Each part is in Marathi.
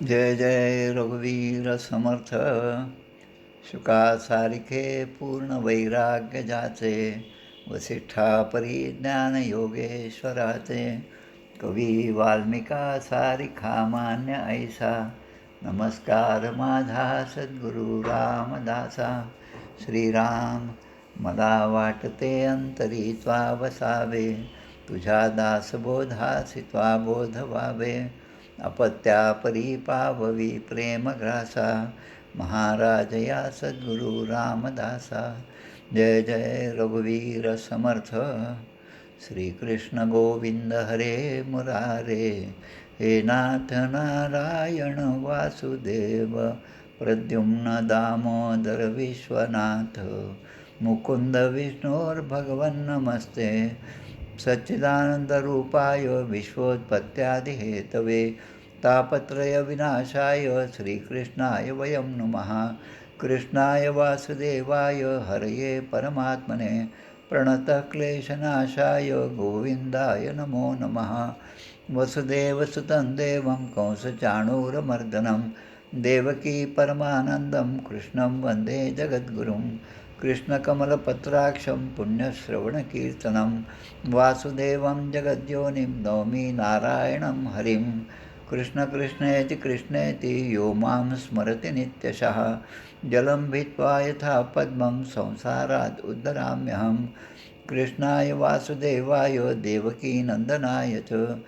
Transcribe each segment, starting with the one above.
जय जय रघुवीर समर्थ. शुका सारिखे पूर्ण वैराग्य जाचे, वसिष्ठा परिज्ञान योगेश्वराचे. कवी वाल्मिका सारिखा मान्य ऐसा, नमस्कार माझा सद्गुरु रामदासा. श्रीराम मला वाटते अंतरी त्वा वसावे, तुझ्या दासबोधासी त्वा बोध व्हावे. अपत्यापरी पाववी प्रेमग्रासा, महाराज या सद्गुरु रामदासा. जय जय रघुवीर समर्थ. श्रीकृष्ण गोविंद हरे मुरारे, हे नाथ नारायण वासुदेव. प्रद्युम्न दामोदर विश्वनाथ, मुकुंद विष्णोर्भगवन् नमस्ते. सच्चिदानंदरूपाय विश्वोत्पत्त्यादिहेतवे, तापत्रय विनाशाय श्रीकृष्णाय वयं नुमः. कृष्णाय वासुदेवाय हरये परमात्मने, प्रणतः क्लेशनाशाय गोविन्दाय नमो नमः. वसुदेवसुतं देवं कंसचाणूरमर्दनं, देवकी परमानन्दं कृष्णं वन्दे जगद्गुरुं. कृष्णकमलपत्राक्षं पुण्यश्रवणकीर्तनं, वासुदेवं जगद्योनिं नौमि नारायणं हरिं. कृष्ण कृष्णेति कृष्णेति यो मां स्मरति नित्यशः, जलं भित्वा यथा पद्मं संसारात् उद्धराम्यहं. कृष्णाय वासुदेवाय देवकीनन्दनाय च,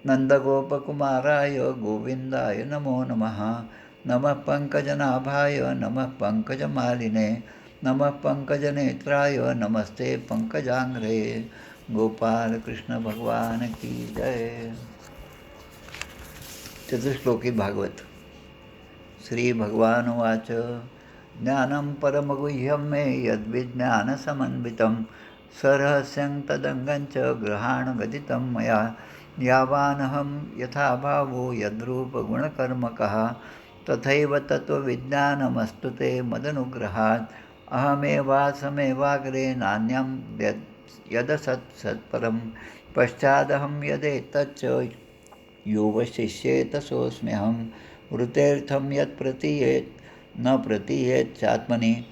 नन्दगोपकुमाराय गोविन्दाय नमो नमः. नमः पङ्कजनाभाय नमः पङ्कजमालिने, नमः पंकजनेत्राय नमस्ते पंकजांग्रे. गोपाल कृष्ण भगवान की जय. चतुश्लोकी भागवत. श्री भगवानुवाच, ज्ञानं परमगुह्यं मे यद्विज्ञानसमन्वितं, सरहस्यं तदङ्गं च ग्रहाणगदितं मया. यावानहं यथा भावो यद्रूपगुणकर्मकः, तथैव तत्त्वविज्ञानमस्तु ते मदनुग्रहात्. अहमेवासमेवाग्रे नान्यं यदसत्सत्परं, पश्चादहं यदेतच्च योऽवशिष्येत सोऽस्म्यहं. वृतेर्थं यत् प्रतीयेत् न प्रतीयेत् चात्मनि,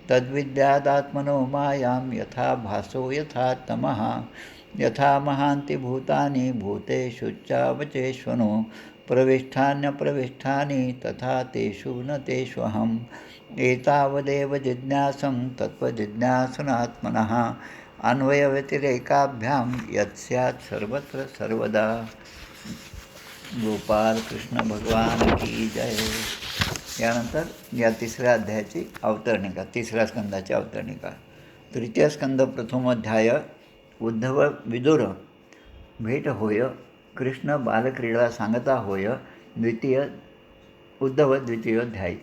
तद्विद्यादात्मनो मायां यथा भासो यथा तमः. यथा महान्ति भूतानि भूतेषु चावचेष्वनो, प्रविष्ठान्यप्रविष्ठानि तथा तेषु न तेष्वहम्. एतावदेव जिज्ञासं तत्त्वजिज्ञासनात्मनः, अन्वयव्यतिरेकाभ्यां यत् स्यात् सर्वत्र सर्वदा. गोपाल कृष्ण भगवान की जय. यानंतर या तिसऱ्या अध्यायाची अवतरणिका, तिसऱ्या स्कंदाची अवतरणिका. तृतीय स्कंद प्रथमोध्याय. उद्धव विदुर भेट होय, कृष्ण बालक्रीडा सांगता होय. द्वितीय उद्धव द्वितीयोध्यायी.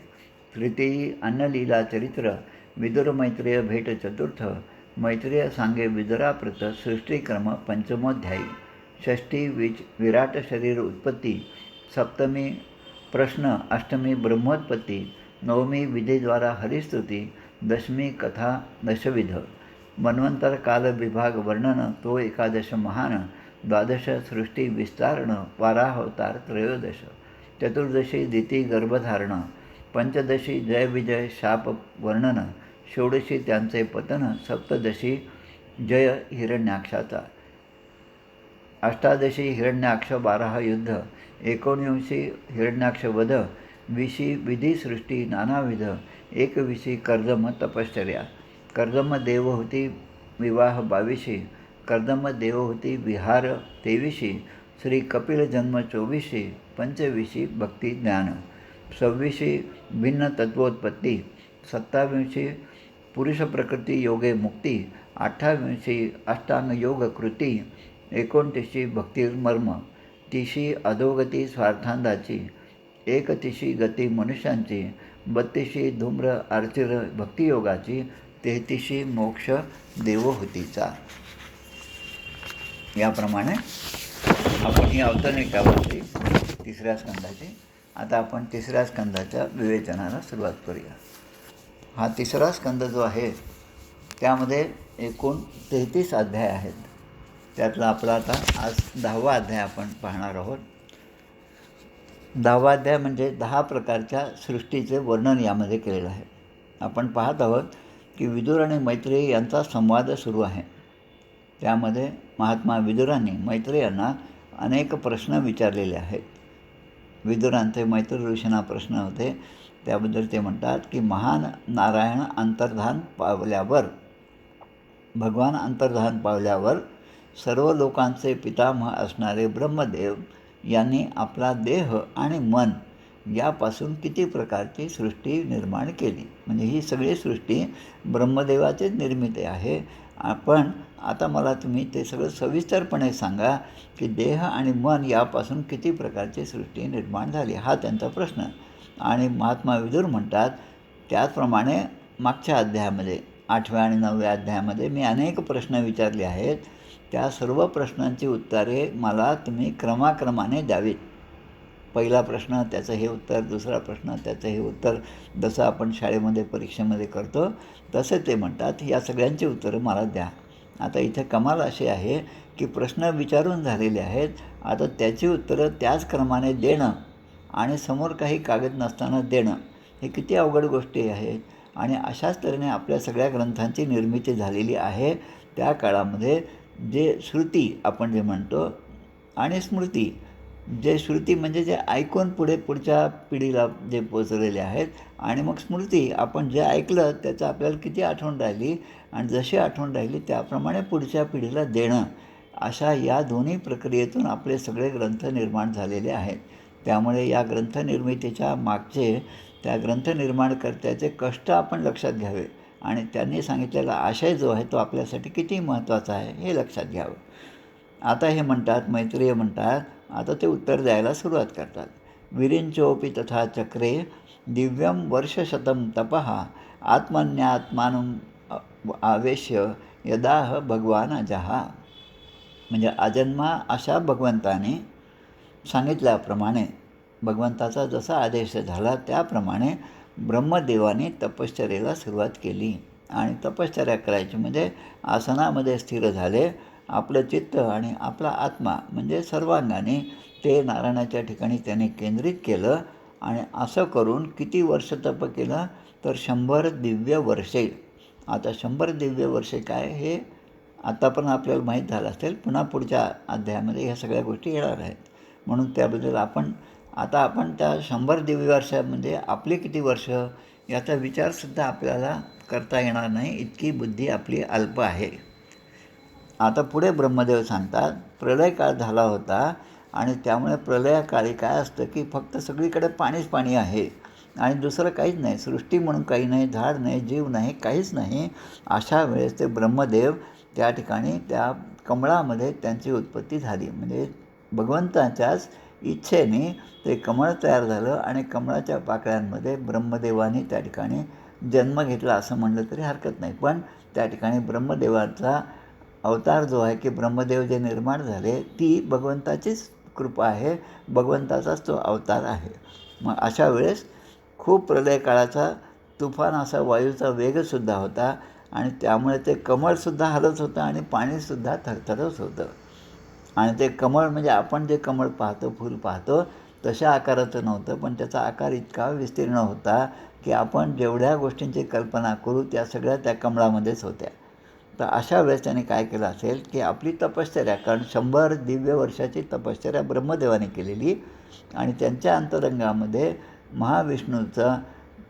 तृतीय अन्नलीला चरित्र. विदुर मैत्रेय भेट चतुर्थ. मैत्रेय सांगे विदुराप्रत सृष्टिक्रम पंचमोध्यायी. षष्ठी विराट शरीर उत्पत्ती. सप्तमी प्रश्न. अष्टमी ब्रह्मोत्पत्ती. नवमी विधीद्वारा हरिस्तुती. दशमी कथा दशविध. मन्वंतर काल विभाग वर्णन तो एकादश महान. द्वादश सृष्टी विस्तारण वारावतार त्रयोदश. चतुर्दशी दिती गर्भधारण. पंचदशी जय विजय शाप वर्णन. षोडशी त्यांचे पतन. सप्तदशी जय हिरण्याक्षाचा. अष्टादशी हिरण्याक्ष 12 युद्ध. 19 हिरण्याक्ष वध. 20 विधिसृष्टी नानाविध. 21 कर्दम तपश्चर्या. कर्दम देवहूती विवाह 22. कर्दम देवहूती विहार 23. श्री कपिल जन्म 24. 25 भक्ती ज्ञान. 26 भिन्न तत्वोत्पत्ती. 27 पुरुष प्रकृती योगे मुक्ती. 28 अष्टांग योग कृती. 29 भक्तिर्मर्म. 30 अधोगती स्वार्थांदाची. 31 गती मनुष्यांची. 32 धूम्र अर्चिर भक्तियोगाची. 33 मोक्ष देवहूतीचा. याप्रमाणे आपण ही अवतरणिका वाचली तिसऱ्या स्कंदाची. आता आपण तिसऱ्या स्कंदाच्या विवेचनाला सुरुवात करूया. हा तिसरा स्कंद जो आहे त्यामध्ये एकूण 33 अध्याय आहेत. त्यातला आपला आता आज 10वा अध्याय आपण पाहणार आहोत. 10वा अध्याय म्हणजे 10 प्रकारच्या सृष्टीचे वर्णन यामध्ये केलेलं आहे. आपण पाहत आहोत की विदुर आणि मैत्रेयी यांचा संवाद सुरू आहे. त्यामध्ये महात्मा विदुरांनी मैत्रेयांना अनेक प्रश्न विचारलेले आहेत. विदुरांचे मैत्री ऋषींना प्रश्न होते, त्याबद्दल ते म्हणतात की महान नारायण अंतर्धान पावल्यावर, भगवान अंतर्धान पावल्यावर सर्व लोकांचे पितामह असणारे ब्रह्मदेव यांनी आपला देह आणि मन यापासून किती प्रकारची सृष्टी निर्माण केली. म्हणजे ही सगळी सृष्टी ब्रह्मदेवाचीच निर्मिती आहे. आपण आता मला तुम्ही ते सगळं सविस्तरपणे सांगा की देह आणि मन यापासून किती प्रकारची सृष्टी निर्माण झाली, हा त्यांचा प्रश्न. आणि महात्मा विदुर म्हणतात, त्याचप्रमाणे मागच्या अध्यायामध्ये 8व्या आणि 9व्या अध्यायामध्ये मी अनेक प्रश्न विचारले आहेत. त्या सर्व प्रश्नांची उत्तरे मला तुम्ही क्रमाक्रमाने द्यावीत. पहिला प्रश्न त्याचं हे उत्तर, दुसरा प्रश्न त्याचं हे उत्तर, जसं आपण शाळेमध्ये परीक्षेमध्ये करतो तसे ते म्हणतात या सगळ्यांची उत्तरं मला द्या. आता इथे कमाल अशी आहे की प्रश्न विचारून झालेले आहेत, आता त्याची उत्तरं त्याच क्रमाने देणं आणि समोर काही कागद नसताना देणं हे किती अवघड गोष्टी आहेत. आणि अशाच तऱ्हेने आपल्या सगळ्या ग्रंथांची निर्मिती झालेली आहे. त्या काळामध्ये जे श्रुती आपण जे म्हणतो आणि स्मृती, जे श्रुती म्हणजे जे ऐकून पुढच्या पिढीला जे पोचलेले आहेत, आणि मग स्मृती आपण जे ऐकलं त्याचं आपल्याला किती आठवण राहिली आणि जशी आठवण राहिली त्याप्रमाणे पुढच्या पिढीला देणं, अशा या दोन्ही प्रक्रियेतून आपले सगळे ग्रंथ निर्माण झालेले आहेत. त्यामुळे या ग्रंथनिर्मितीच्या मागचे, त्या ग्रंथनिर्माणकर्त्याचे कष्ट आपण लक्षात घ्यावे आणि त्यांनी सांगितलेला आशय जो आहे तो आपल्यासाठी किती महत्त्वाचा आहे हे लक्षात घ्यावं. आता हे म्हणतात, मैत्रेय म्हणतात, आता ते उत्तर द्यायला सुरुवात करतात. विरिंचोपि तथा चक्रे दिव्यम वर्षशतम तपः आत्मन्यात्मानं आवेश्य यदाह भगवान अजहा. म्हणजे अजन्मा अशा भगवंताने सांगितल्याप्रमाणे, भगवंताचा जसा आदेश झाला त्याप्रमाणे ब्रह्मदेवाने तपश्चर्येला सुरुवात केली आणि तपश्चर्या करायची म्हणजे आसनामध्ये स्थिर झाले. आपलं चित्त आणि आपला आत्मा म्हणजे सर्वांगाने ते नारायणाच्या ठिकाणी त्याने केंद्रित केलं. आणि असं करून किती वर्ष तप केलं तर 100 दिव्य वर्षे. आता 100 दिव्य वर्षे काय हे आतापर्यंत आपल्याला माहीत झालं असेल, पुन्हा पुढच्या अध्यायामध्ये ह्या सगळ्या गोष्टी येणार आहेत. म्हणून त्याबद्दल आपण त्या 100 दिव्य वर्षामध्ये आपली किती वर्ष याचा विचारसुद्धा आपल्याला करता येणार नाही, इतकी बुद्धी आपली अल्प आहे. आता पुढे ब्रह्मदेव सांगतात, प्रलय काळ झाला होता आणि त्यामुळे प्रलयाकाळी काय असतं की फक्त सगळीकडे पाणीच पाणी आहे आणि दुसरं काहीच नाही, सृष्टी म्हणून काही नाही, झाड नाही, जीव नाही, काहीच नाही. अशा वेळेस ते ब्रह्मदेव त्या ठिकाणी त्या कमळामध्ये त्यांची उत्पत्ती झाली. म्हणजे भगवंताच्याच इच्छेने ते कमळ तयार झालं आणि कमळाच्या पाकळ्यांमध्ये ब्रह्मदेवाने त्या ठिकाणी जन्म घेतला असं म्हणलं तरी हरकत नाही. पण त्या ठिकाणी ब्रह्मदेवाचा अवतार जो आहे की ब्रह्मदेव जे निर्माण झाले ती भगवंताचीच कृपा आहे, भगवंताचाच तो अवतार आहे. मग अशा वेळेस खूप प्रलय काळाचा तुफान असा वायूचा वेगसुद्धा होता आणि त्यामुळे ते कमळसुद्धा हलत होतं आणि पाणीसुद्धा थरथरत होतं. आणि ते कमळ म्हणजे आपण जे कमळ पाहतो, फूल पाहतो तशा आकाराचं नव्हतं, पण त्याचा आकार इतका विस्तीर्ण होता की आपण जेवढ्या गोष्टींची कल्पना करू त्या सगळ्या त्या कमळामध्येच होत्या. तर अशा वेळेस त्याने काय केलं असेल की आपली तपश्चर्या, कारण 100 दिव्य वर्षाची तपश्चर्या ब्रह्मदेवाने केलेली आणि त्यांच्या अंतरंगामध्ये महाविष्णूचं,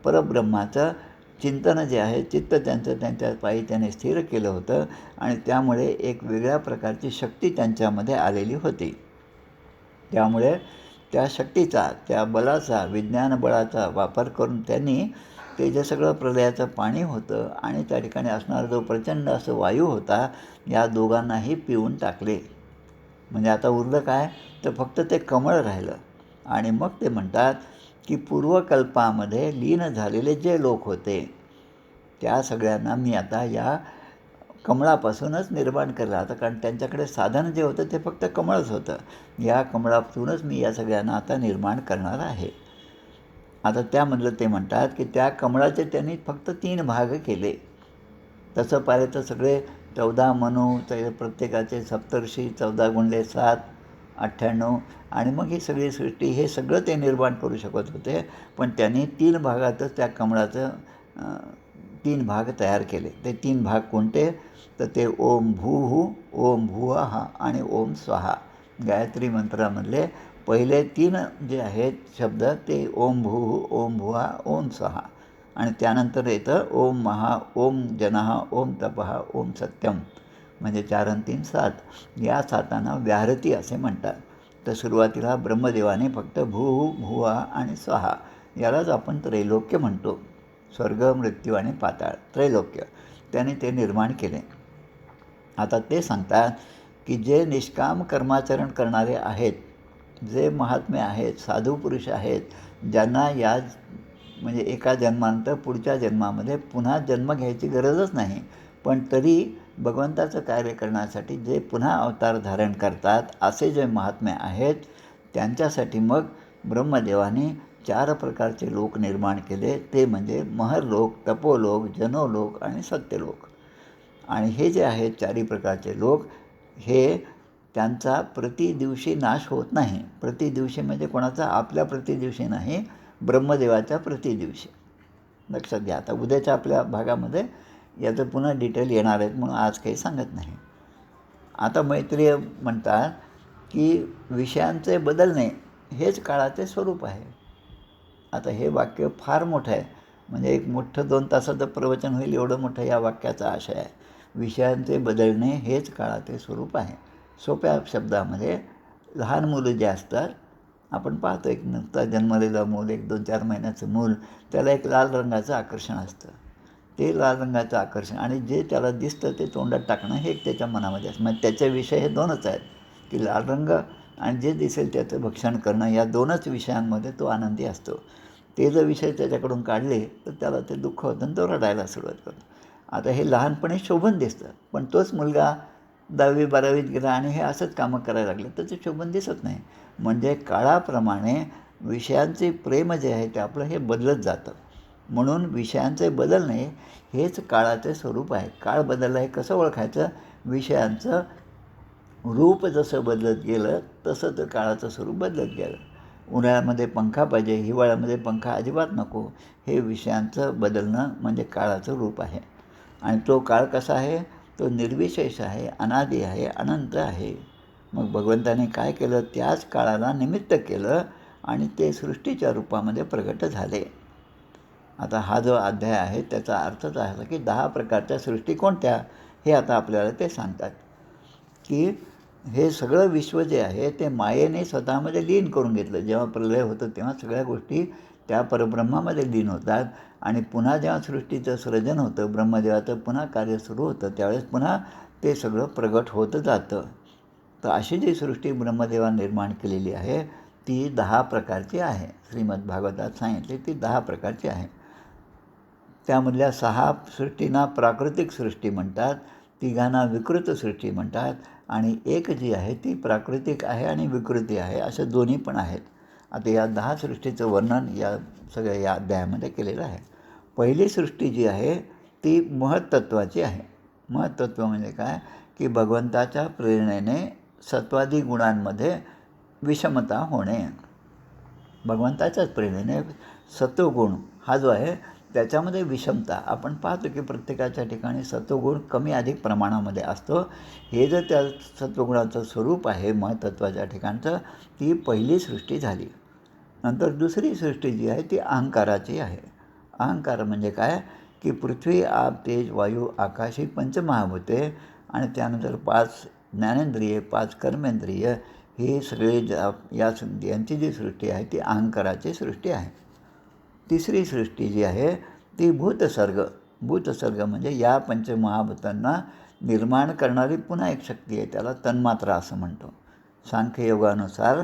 परब्रह्माचं चिंतन जे आहे, चित्त त्यांचं त्यांच्या पायी त्याने स्थिर केलं होतं आणि त्यामुळे एक वेगळ्या प्रकारची शक्ती त्यांच्यामध्ये आलेली होती. त्यामुळे त्या शक्तीचा, त्या बलाचा, विज्ञान बळाचा वापर करून त्यांनी ते जे सगळं प्रलयाचं पाणी होतं आणि त्या ठिकाणी असणारा जो प्रचंड असं वायू होता, या दोघांनाही पिऊन टाकले. म्हणजे आता उरलं काय तर फक्त ते कमळ राहिलं. आणि मग ते म्हणतात की पूर्वकल्पामध्ये लीन झालेले जे लोक होते त्या सगळ्यांना मी आता या कमळापासूनच निर्माण केलं. आता कारण त्यांच्याकडे साधन जे होतं ते फक्त कमळच होतं. या कमळापासूनच मी या सगळ्यांना आता निर्माण करणार आहे. आता त्यामधलं ते म्हणतात की त्या कमळाचे त्यांनी फक्त 3 भाग केले. तसं पाहिलं तर सगळे 14 मनू, प्रत्येकाचे सप्तर्षी, 14 गुणिले 7 98 आणि मग ही सगळी सृष्टी हे सगळं ते निर्माण करू शकत होते. पण त्यांनी 3 भागातच त्या कमळाचं 3 भाग तयार केले. ते 3 भाग कोणते? तर ते ओम भूः, ओम भुवः आणि ओम स्वाहा. गायत्री मंत्रामधले पहिले 3 जे आहेत शब्द ते ओम भूः, ओम भुवः, ओम स्वाहा आणि त्यानंतर येतं ओम महा, ओम जनः, ओम तपः, ओम सत्यम. म्हणजे 4 आणि 3 7. या 7ना व्याहृती असे म्हणतात. तर सुरुवातीला ब्रह्मदेवाने फक्त भूः, भुवः आणि स्वाहा यालाच आपण त्रैलोक्य म्हणतो. स्वर्ग, मृत्यू आणि पाताळ त्रैलोक्य त्याने ते निर्माण केले. आता ते सांगतात की जे निष्काम कर्माचरण करणारे आहेत, जे महात्मे आहेत, साधू पुरुष आहेत, ज्यांना या म्हणजे एका जन्मानंतर पुढच्या जन्मामध्ये पुन्हा जन्म घ्यायची गरजच नाही, पण तरी भगवंताचं कार्य करण्यासाठी जे पुन्हा अवतार धारण करतात असे जे महात्मे आहेत, त्यांच्यासाठी मग ब्रह्मदेवाने 4 प्रकारचे लोक निर्माण केले. ते म्हणजे महरलोक, तपोलोक, जनोलोक आणि सत्यलोक. आणि हे जे आहेत 4ही प्रकारचे लोक हे त्यांचा प्रतिदिवशी नाश होत नाही. प्रतिदिवशी म्हणजे कोणाचा? आपल्या प्रतिदिवशी नाही, ब्रह्मदेवाच्या प्रतिदिवशी. लक्षात घ्या. आता उद्याच्या आपल्या भागामध्ये याचं पुन्हा डिटेल येणार आहेत म्हणून आज काही सांगत नाही. आता मैत्रेय म्हणतात की विषयांचे बदलणे हेच काळाचे स्वरूप आहे. आता हे वाक्य फार मोठं आहे, म्हणजे एक मोठं 2 तासाचं प्रवचन होईल एवढं मोठं या वाक्याचा आशय आहे. विषयांचे बदलणे हेच काळाचे स्वरूप आहे. सोप्या शब्दामध्ये लहान मुलं जे असतात, आपण पाहतो एक नुकता जन्मलेलं मूल, 1-2-4 महिन्याचं मूल, त्याला एक लाल रंगाचं आकर्षण असतं. ते लाल रंगाचं आकर्षण आणि जे त्याला दिसतं ते तोंडात टाकणं हे एक त्याच्या मनामध्ये असतं. म्हणजे त्याचे विषय हे 2च आहेत की लाल रंग आणि जे दिसेल त्याचं भक्षण करणं. या 2च विषयांमध्ये तो आनंदी असतो. ते जर विषय त्याच्याकडून काढले तर त्याला ते दुःख होतं आणि तो रडायला सुरुवात करतो. आता हे लहानपणी शोभून दिसतं, पण तोच मुलगा 10वी-12वीत गेला आणि हे असंच कामं करायला लागले तर ते शोभून दिसत नाही. म्हणजे काळाप्रमाणे विषयांचे प्रेम जे आहे ते आपलं हे बदलत जातं. म्हणून विषयांचे बदलणे हेच काळाचे स्वरूप आहे. काळ बदलला हे कसं ओळखायचं? विषयांचं रूप जसं बदलत गेलं तसं तर काळाचं स्वरूप बदलत गेलं. उन्हाळ्यामध्ये पंखा पाहिजे, हिवाळ्यामध्ये पंखा अजिबात नको. हे विषयांचं बदलणं म्हणजे काळाचं रूप आहे. आणि तो काळ कसा आहे? तो निर्विशेष आहे, अनादी आहे, अनंत आहे. मग भगवंताने काय केलं? त्याच काळाला निमित्त केलं आणि ते सृष्टीच्या रूपामध्ये प्रगट झाले. आता हा जो अध्याय आहे त्याचा अर्थच आहे की 10 प्रकारच्या सृष्टी कोणत्या? हे आता आपल्याला ते सांगतात की हे सगळं विश्व जे आहे ते मायेने स्वतःमध्ये लीन करून घेतलं. जेव्हा प्रलय होतं तेव्हा सगळ्या गोष्टी त्या परब्रह्मामध्ये लीन होतात आणि पुन्हा जेव्हा सृष्टीचं सृजन होतं, ब्रह्मदेवाचं पुन्हा कार्य सुरू होतं, त्यावेळेस पुन्हा ते सगळं प्रगट होत जातं. तर अशी जी सृष्टी ब्रह्मदेवाने निर्माण केलेली आहे ती 10 प्रकारची आहे. श्रीमद्भागवतात सांगितली ती 10 प्रकारची आहे. त्यामधल्या 6 सृष्टींना प्राकृतिक सृष्टी म्हणतात, 3घांना विकृत सृष्टी म्हणतात आणि एक जी आहे ती प्राकृतिक आहे आणि विकृती आहे, असे दोन्ही पण आहेत. आता या 10 सृष्टीचं वर्णन या सगळ्या या अध्यायामध्ये केलेलं आहे. पहिली सृष्टी जी आहे ती महत्त्वाची आहे. महत्त्व म्हणजे काय? की भगवंताच्या प्रेरणेने सत्वादी गुणांमध्ये विषमता होणे. भगवंताच्याच प्रेरणेने सत्वगुण हा जो आहे त्याच्यामध्ये विषमता आपण पाहतो की प्रत्येकाच्या ठिकाणी सत्वगुण कमी अधिक प्रमाणामध्ये असतो. हे जर त्या सत्वगुणाचं स्वरूप आहे महत्त्वाच्या ठिकाणचं, ती पहिली सृष्टी झाली. नंतर दुसरी सृष्टी जी आहे ती अहंकाराची आहे. अहंकार म्हणजे काय? की पृथ्वी, आप, तेज, वायू, आकाश ही पंचमहाभूते आणि त्यानंतर 5 ज्ञानेंद्रिये, 5 कर्मेंद्रिय हे सगळे यांची जी सृष्टी आहे ती अहंकाराची सृष्टी आहे. तिसरी सृष्टी जी आहे ती भूतसर्ग. भूतसर्ग म्हणजे या पंचमहाभूतांना निर्माण करणारी पुन्हा एक शक्ती आहे, त्याला तन्मात्रा असं म्हणतो. सांख्ययोगानुसार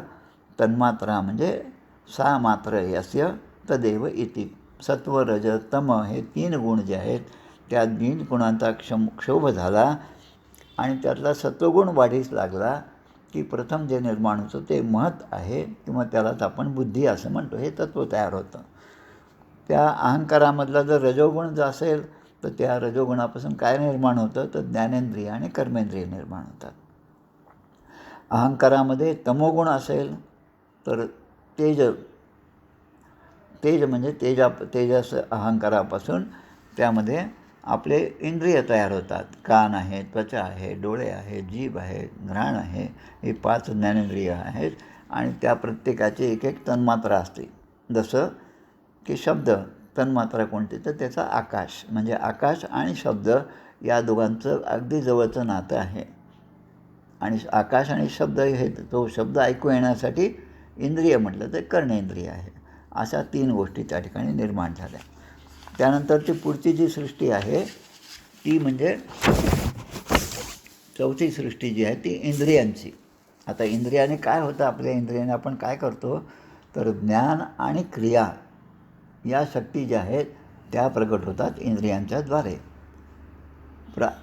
तन्मात्रा म्हणजे सा मात्र यस्य तदेव इति. सत्व, रज, तम हे 3 गुण जे आहेत त्या 3 गुणांचा क्षोभ झाला आणि त्यातला सत्वगुण वाढीस लागला की प्रथम जे निर्माण होतं ते महत आहे किंवा त्यालाच आपण बुद्धी असं म्हणतो. हे तत्त्व तयार होतं. त्या अहंकारामधला जर रजोगुण जर असेल तर त्या रजोगुणापासून काय निर्माण होतं? तर ज्ञानेंद्रिय आणि कर्मेंद्रिय निर्माण होतात. अहंकारामध्ये तमोगुण असेल तर तेज तेज म्हणजे तेजस अहंकारापासून त्यामध्ये आपले इंद्रिय तयार होतात. कान आहे, त्वचा आहे, डोळे आहे, जीभ आहे, घ्राण आहे, हे 5 ज्ञानेंद्रिय आहेत आणि त्या प्रत्येकाची एक एक तन्मात्रा असते. जसं की शब्द तन्मात्रा कोणती तर त्याचा आकाश, म्हणजे आकाश आणि शब्द या दोघांचं अगदी जवळचं नातं आहे. आणि आकाश आणि शब्द हे तो शब्द ऐकू येण्यासाठी इंद्रिय म्हटलं तर कर्णेंद्रिय आहे. अशा 3 गोष्टी त्या ठिकाणी निर्माण झाल्या. त्यानंतरची पुढची जी सृष्टी आहे ती म्हणजे चौथी सृष्टी जी आहे ती इंद्रियांची. आता इंद्रियाने काय होतं, आपल्या इंद्रियाने आपण काय करतो तर ज्ञान आणि क्रिया या शक्ती ज्या आहेत त्या प्रगट होतात इंद्रियांच्या द्वारे.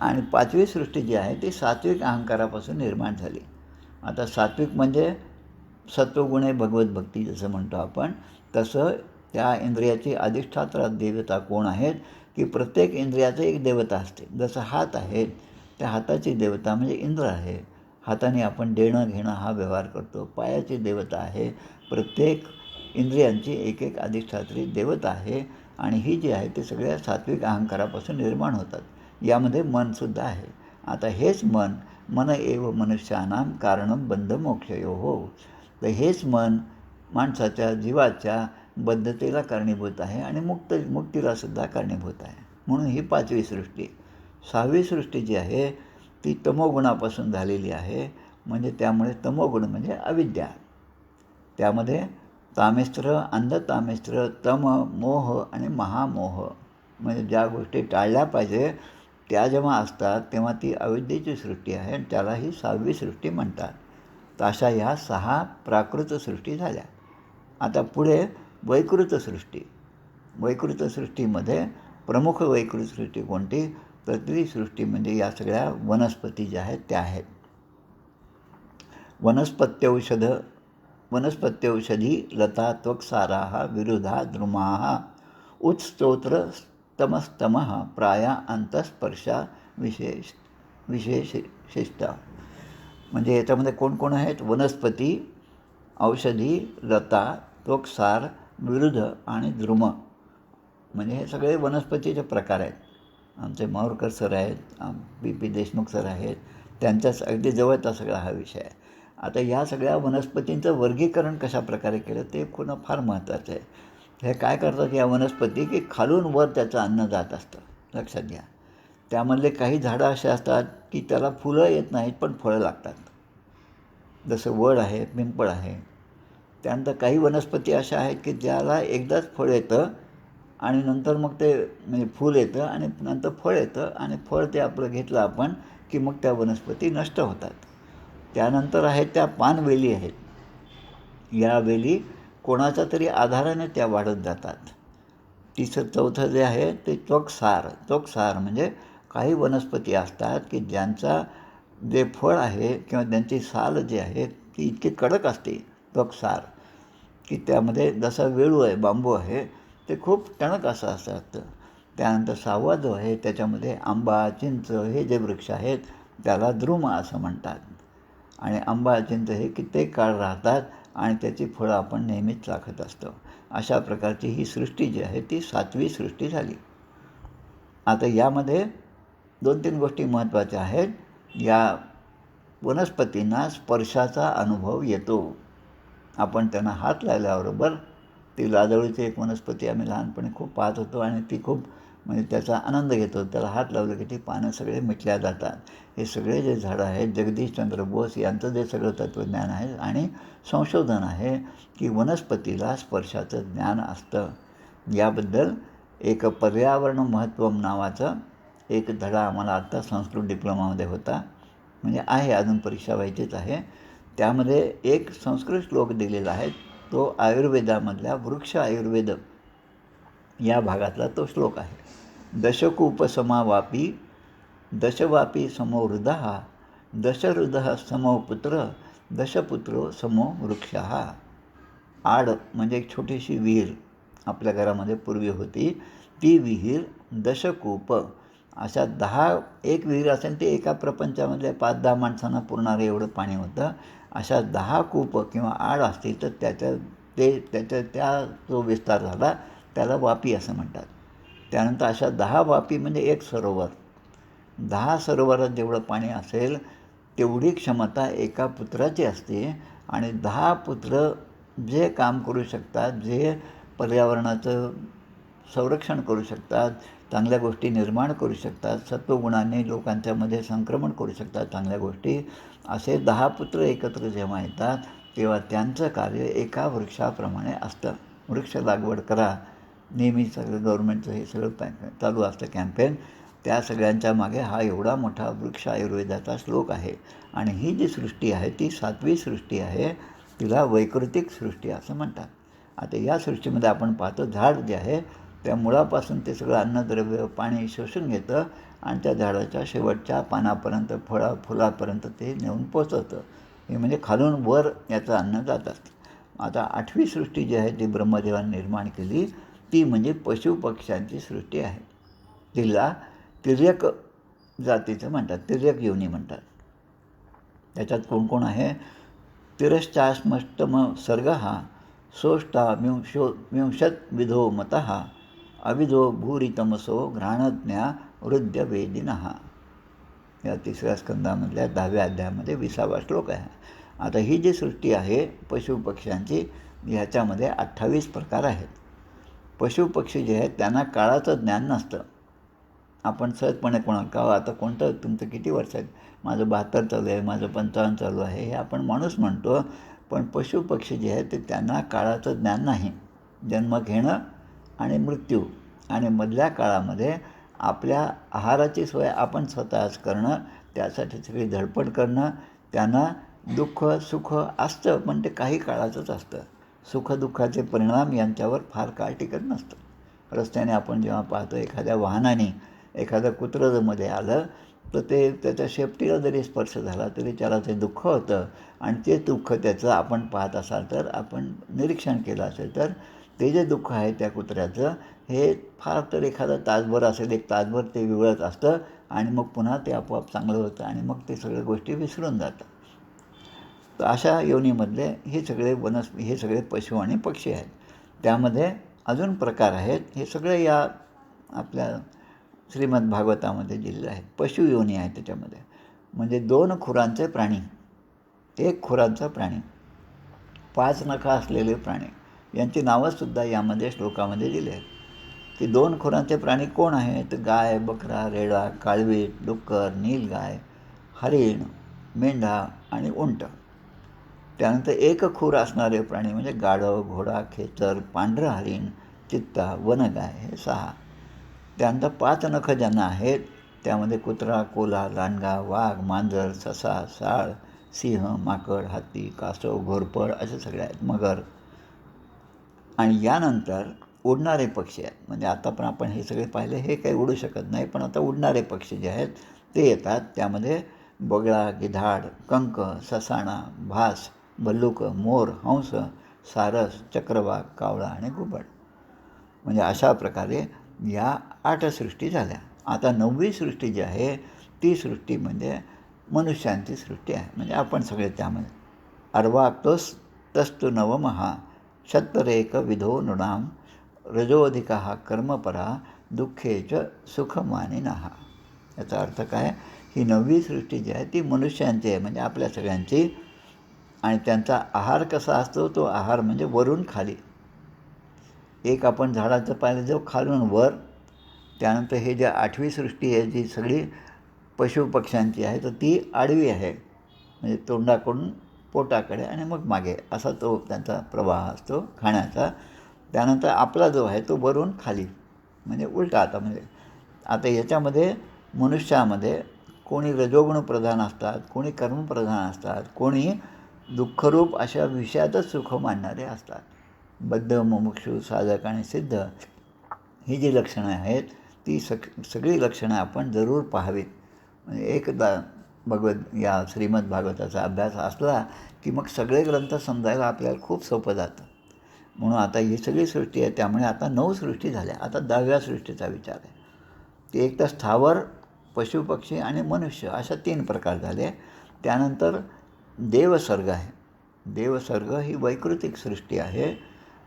आणि 5वी सृष्टी जी आहे ती सात्विक अहंकारापासून निर्माण झाली. आता सात्विक म्हणजे सत्वगुणे भगवत भक्ती जसं म्हणतो आपण, तसं त्या इंद्रियाची अधिष्ठात्र देवता कोण आहेत की प्रत्येक इंद्रियाचं एक देवता असते. जसं हात आहे, त्या हाताची देवता म्हणजे इंद्र आहे. हाताने आपण देणं घेणं हा व्यवहार करतो. पायाची देवता आहे. प्रत्येक इंद्रियांची एक एक अधिष्ठात्री देवता आहे आणि ही जी आहे ते सगळ्या सात्विक अहंकारापासून निर्माण होतात. यामध्ये मनसुद्धा आहे. आता हेच मन एव मनुष्यानां कारणं बंध मोक्षयोः. तर हेच मन माणसाच्या जीवाच्या बद्धतेला कारणीभूत आहे आणि मुक्तीलासुद्धा कारणीभूत आहे. म्हणून ही 5वी सृष्टी. 6वी सृष्टी जी आहे ती तमोगुणापासून झालेली आहे. म्हणजे त्यामुळे तमोगुण म्हणजे अविद्या. त्यामध्ये तामिस्त्र, अंधतामिस्त्र, तम, मोह आणि महामोह म्हणजे ज्या गोष्टी टाळल्या पाहिजे त्या जेव्हा असतात तेव्हा ती अविद्येची सृष्टी आहे आणि त्याला ही 6वी सृष्टी म्हणतात. तर अशा ह्या 6 प्राकृत सृष्टी झाल्या. आता पुढे वैकृत सृष्टी. वैकृत सृष्टीमध्ये प्रमुख वैकृत सृष्टी कोणती तर ती सृष्टी म्हणजे या सगळ्या वनस्पती ज्या आहेत त्या आहेत. वनस्पत्यौषधी लता त्वक्साराः विरुधा द्रुमाः उत्स्तोत्रस्तमस्तमः प्राया अंतस्पर्शा विशेषिष्टा. म्हणजे याच्यामध्ये कोण आहेत वनस्पती, औषधी, लता, त्वक्सार, विरुध आणि द्रुम. म्हणजे हे सगळे वनस्पतीचे प्रकार आहेत. आमचे माहूरकर सर आहेत, पी देशमुख सर आहेत, त्यांच्याच अगदी जवळचा सगळा हा विषय आहे. आता या सगळ्या वनस्पतींचं वर्गीकरण कशा प्रकारे केलं ते खूप फार महत्त्वाचं आहे. हे काय करतात या वनस्पती की खालून वर त्याचं अन्न जात असतं. लक्षात घ्या. त्यामधले काही झाडं असे असतात की त्याला फुलं येत नाहीत पण फळं लागतात. जसं वड आहे, पिंपळ आहे. त्यानंतर काही वनस्पती अशा आहेत की ज्याला एकदाच फळ येतं आणि नंतर मग ते म्हणजे फूल येतं आणि नंतर फळ येतं आणि फळ ते आपलं घेतलं आपण की मग त्या वनस्पती नष्ट होतात. त्यानंतर आहेत त्या पानवेली आहेत. या वेली कोणाच्या तरी आधाराने त्या वाढत जातात. चौथं जे आहे ते त्वक्सार म्हणजे काही वनस्पती असतात की ज्यांचा जे फळ आहे किंवा त्यांची साल जी आहे ती इतकी कडक असते त्वक्सार की त्यामध्ये जसा वेळू आहे, बांबू आहे, ते खूप टणक असं असतं. त्यानंतर 6वा जो आहे त्याच्यामध्ये आंबा, चिंच हे जे वृक्ष आहेत त्याला द्रुम असं म्हणतात. आणि आंबा, चिंच हे कित्येक काळ राहतात आणि त्याची फळं आपण नेहमीच चाखत असतो. अशा प्रकारची ही सृष्टी जी आहे ती 7वी सृष्टी झाली. आता यामध्ये 2-3 गोष्टी महत्त्वाच्या आहेत. या वनस्पतींना स्पर्शाचा अनुभव येतो. आपण त्यांना हात लावल्याबरोबर ती लाजळूची एक वनस्पती आम्ही लहानपणी खूप पाहत होतो आणि ती खूप म्हणजे त्याचा आनंद घेतो. त्याला हात लावलं की ती पानं सगळे मिटल्या जातात. हे सगळे जे झाडं आहेत जगदीशचंद्र बोस यांचं जे सगळं तत्त्वज्ञान आहे आणि संशोधन आहे की वनस्पतीला स्पर्शाचं ज्ञान असतं. याबद्दल एक पर्यावरण महत्त्वम नावाचं एक धडा आम्हाला आत्ता संस्कृत डिप्लोमामध्ये होता. म्हणजे आहे, अजून परीक्षा व्हायचीच आहे. त्यामध्ये एक संस्कृत श्लोक दिलेला आहे. तो आयुर्वेदामधल्या वृक्ष आयुर्वेद या भागातला तो श्लोक आहे. दशकूपसमावापी दशवापी समो हृदः दशहृदः समो पुत्र दशपुत्रो समो वृक्षः. आड म्हणजे एक छोटीशी विहीर आपल्या घरामध्ये पूर्वी होती. ती विहीर दशकूप अशा 10 एक विहीर असेल ते एका प्रपंचामधल्या 5-10 माणसांना पुरणारं एवढं पाणी होतं. अशा 10 कूपं किंवा आड असतील तर त्याच्या त्या जो विस्तार झाला त्याला वापी असं म्हणतात. त्यानंतर अशा 10 वापी म्हणजे एक सरोवर. 10 सरोवरात जेवढं पाणी असेल तेवढी क्षमता एका पुत्राची असते. आणि 10 पुत्र जे काम करू शकतात, जे पर्यावरणाचं संरक्षण करू शकतात, चांगल्या गोष्टी निर्माण करू शकतात, सत्वगुणांनी लोकांच्यामध्ये संक्रमण करू शकतात चांगल्या गोष्टी, असे 10 पुत्र एकत्र जेव्हा येतात तेव्हा त्यांचं कार्य एका वृक्षाप्रमाणे असतं. वृक्ष लागवड करा, नेहमी सगळं गव्हर्नमेंटचं हे सगळं चालू असतं कॅम्पेन. त्या सगळ्यांच्या मागे हा एवढा मोठा वृक्ष आयुर्वेदाचा श्लोक आहे. आणि ही जी सृष्टी आहे ती 7वी सृष्टी आहे. तिला वैकृतिक सृष्टी असं म्हणतात. आता या सृष्टीमध्ये आपण पाहतो झाड जे आहे त्या मुळापासून ते सगळं अन्नद्रव्य पाणी शोषून घेतं आणि त्या झाडाच्या शेवटच्या पानापर्यंत फुलापर्यंत ते नेऊन पोचवतं. हे म्हणजे खालून वर याचं अन्न जात असतं. आता 8वी सृष्टी जी आहे ती ब्रह्मदेवाने निर्माण केली ती म्हणजे पशुपक्ष्यांची सृष्टी आहे. तिला तिर्यक जातीचं म्हणतात, तिर्यक योनी म्हणतात. त्याच्यात कोण कोण आहे? तिरश्चाश्मष्टम सर्ग हा सोष्टाविंशत् विधो मतः अविधो भूरितमसो घ्राणज्ञा वृद्ध्यवेदिनः. या 3ऱ्या स्कंदामधल्या 10व्या अध्यायामध्ये 20वा श्लोक आहे. आता ही जी सृष्टी आहे पशुपक्ष्यांची ह्याच्यामध्ये 28 प्रकार आहेत. पशुपक्षी जे आहेत त्यांना काळाचं ज्ञान नसतं. आपण सहजपणे का आता कोणतं तुमचं किती वर्ष आहेत? माझं 72 चालू आहे, माझं 55 चालू आहे, हे आपण माणूस म्हणतो. पण पशुपक्षी जे आहेत ते त्यांना काळाचं ज्ञान नाही. जन्म घेणं आणि मृत्यू आणि मधल्या काळामध्ये आपल्या आहाराची सोय आपण स्वतःच करणं, त्यासाठी सगळी धडपड करणं. त्यांना दुःख सुख असतं पण ते काही काळाचंच असतं. सुखदुःखाचे परिणाम यांच्यावर फार काळ टिकत नसतं. रस्त्याने आपण जेव्हा पाहतो एखाद्या वाहनाने एखादं कुत्रं जर मध्ये आलं तर ते त्याच्या शेपटीला जरी स्पर्श झाला तरी त्याला ते दुःख होतं. आणि ते दुःख त्याचं आपण पाहत असाल तर आपण निरीक्षण केलं असेल तर ते जे दुःख आहे त्या कुत्र्याचं हे फार तर एखादा तासभर असेल, 1 तासभर ते विवळत असतं आणि मग पुन्हा ते आपोआप चांगलं होतं आणि मग ते सगळ्या गोष्टी विसरून जातात. तर अशा योनीमधले हे सगळे पशु आणि पक्षी आहेत. त्यामध्ये अजून प्रकार आहेत. हे सगळे या आपल्या श्रीमद भागवतामध्ये दिलेले आहेत. पशुयोनी आहे त्याच्यामध्ये. म्हणजे 2 खुरांचे प्राणी, 1 खुरांचा प्राणी, 5 नखं असलेले प्राणी, यांची नावंसुद्धा यामध्ये श्लोकामध्ये दिली आहेत. की 2 खुरांचे प्राणी कोण आहेत? तर गाय, बकरा, रेडा, काळवीट, डुक्कर, नीलगाय, हरिण, मेंढा आणि उंट. त्यानंतर 1 खूर असणारे प्राणी म्हणजे गाढव, घोडा, खेचर, पांढरं हरिण, चित्ता, वनगाय, हे 6. त्यानंतर 5 नखं ज्यांना आहेत त्यामध्ये कुत्रा, कोल्हा, लांडगा, वाघ, मांजर, ससा, साळ, सिंह, माकड, हत्ती, कासव, घोरपड असे सगळे आहेत, मगर. आणि यानंतर उडणारे पक्षी आहेत. म्हणजे आता पण आपण हे सगळे पाहिले, हे काही उडू शकत नाही, पण आता उडणारे पक्षी जे आहेत ते येतात. त्यामध्ये बगळा, गिधाड, कंक, ससाणा, भास, भल्लुक, मोर, हंस, सारस, चक्रवाक, कावळा आणि घुबड. म्हणजे अशा प्रकारे या 8 सृष्टी झाल्या. आता 9वी सृष्टी जी आहे ती सृष्टी म्हणजे मनुष्यांची सृष्टी आहे. म्हणजे आपण सगळे त्यामध्ये अर्वाक्तोस तस्तु नवमहा शतरेक विधो नृणाम रजोधिका कर्मपरा दुःखेच सुखमानिनः. याचा अर्थ काय? ही 9वी सृष्टी जी आहे ती मनुष्यांची आहे, म्हणजे आपल्या सगळ्यांची. आणि त्यांचा आहार कसा असतो? तो आहार म्हणजे वरून खाली. एक आपण झाडाचं पाहिलं जो खालून वर. त्यानंतर हे जे 8वी सृष्टी आहे जी सगळी पशुपक्ष्यांची आहे तर ती आडवी आहे, म्हणजे तोंडाकडून पोटाकडे आणि मग मागे असा तो त्यांचा प्रवाह असतो खाण्याचा. त्यानंतर आपला जो आहे तो वरून खाली म्हणजे उलटा. आता याच्यामध्ये मनुष्यामध्ये कोणी रजोगुण प्रधान असतात, कोणी कर्मप्रधान असतात, कोणी दुःखरूप अशा विषयातच सुख मानणारे असतात. बद्ध, मुमुक्षू, साधक आणि सिद्ध ही जी लक्षणं आहेत ती सगळी लक्षणं आपण जरूर पाहावीत. म्हणजे एकदा या श्रीमद भागवताचा अभ्यास असला की मग सगळे ग्रंथ समजायला आपल्याला खूप सोपं जातं. म्हणून आता ही सगळी सृष्टी आहे, त्यामुळे आता 9 सृष्टी झाल्या. आता 10व्या सृष्टीचा विचार आहे. ते एक तर स्थावर, पशुपक्षी आणि मनुष्य अशा 3 प्रकार झाले. त्यानंतर देवसर्ग आहे. देवसर्ग ही वैकृतिक सृष्टी आहे.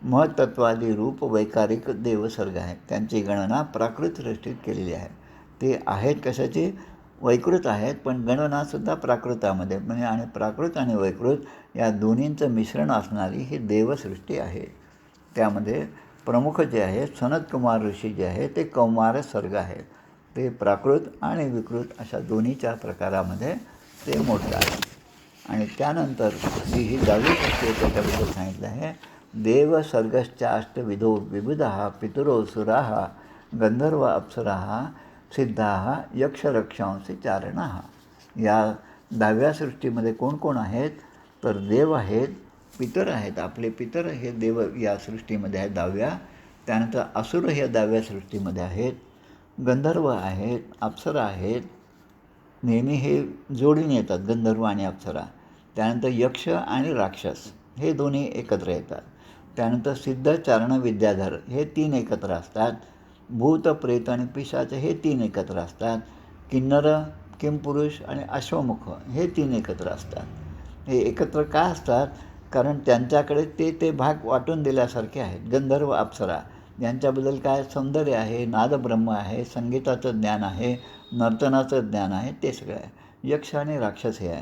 महत्त्वादी रूप वैकारिक देवसर्ग आहे. त्यांची गणना प्राकृत सृष्टीत केलेली आहे. ते आहेत कशाची? वैकृत आहेत, पण गणनासुद्धा प्राकृतामध्ये म्हणजे आणि प्राकृत आणि वैकृत या दोन्हींचं मिश्रण असणारी ही देवसृष्टी आहे. त्यामध्ये प्रमुख जे आहे सनतकुमार ऋषी जे आहे ते कौमार सर्ग आहे. ते प्राकृत आणि विकृत अशा दोन्हीच्या प्रकारामध्ये ते मोडतात. आणि त्यानंतर ही 10वी सृष्टी आहे त्याच्याबद्दल सांगितलं आहे. देवसर्गश्चाष्टविधो विबुधाः पितरो सुराः गंधर्व अप्सराः सिद्धाः यक्षरक्षांसी चारणाः. या 10व्या सृष्टीमध्ये कोण कोण आहेत? तर देव आहेत, पितर आहेत. आपले पितर हे देव या सृष्टीमध्ये आहेत 10व्या. त्यानंतर असुर हे 10व्या सृष्टीमध्ये आहेत. गंधर्व आहेत, अप्सरा आहेत. नेहमी हे जोडीने येतात गंधर्व आणि अप्सरा. त्यानंतर यक्ष आणि राक्षस हे दोन्ही एकत्र येतात. त्यानंतर सिद्ध, चारण, विद्याधर हे 3 एकत्र असतात. भूत, प्रेत आणि पिशाच हे 3 एकत्र असतात. किन्नर, किमपुरुष आणि अश्वमुख हे 3 एकत्र असतात. हे एकत्र का असतात? कारण त्यांच्याकडे ते भाग वाटून दिल्यासारखे आहेत. गंधर्व, अप्सरा यांच्याबद्दल काय सौंदर्य आहे, नादब्रह्म आहे, संगीताचं ज्ञान आहे, नर्तनाचं ज्ञान आहे, ते सगळं आहे. यक्ष आणि राक्षस हे आहे.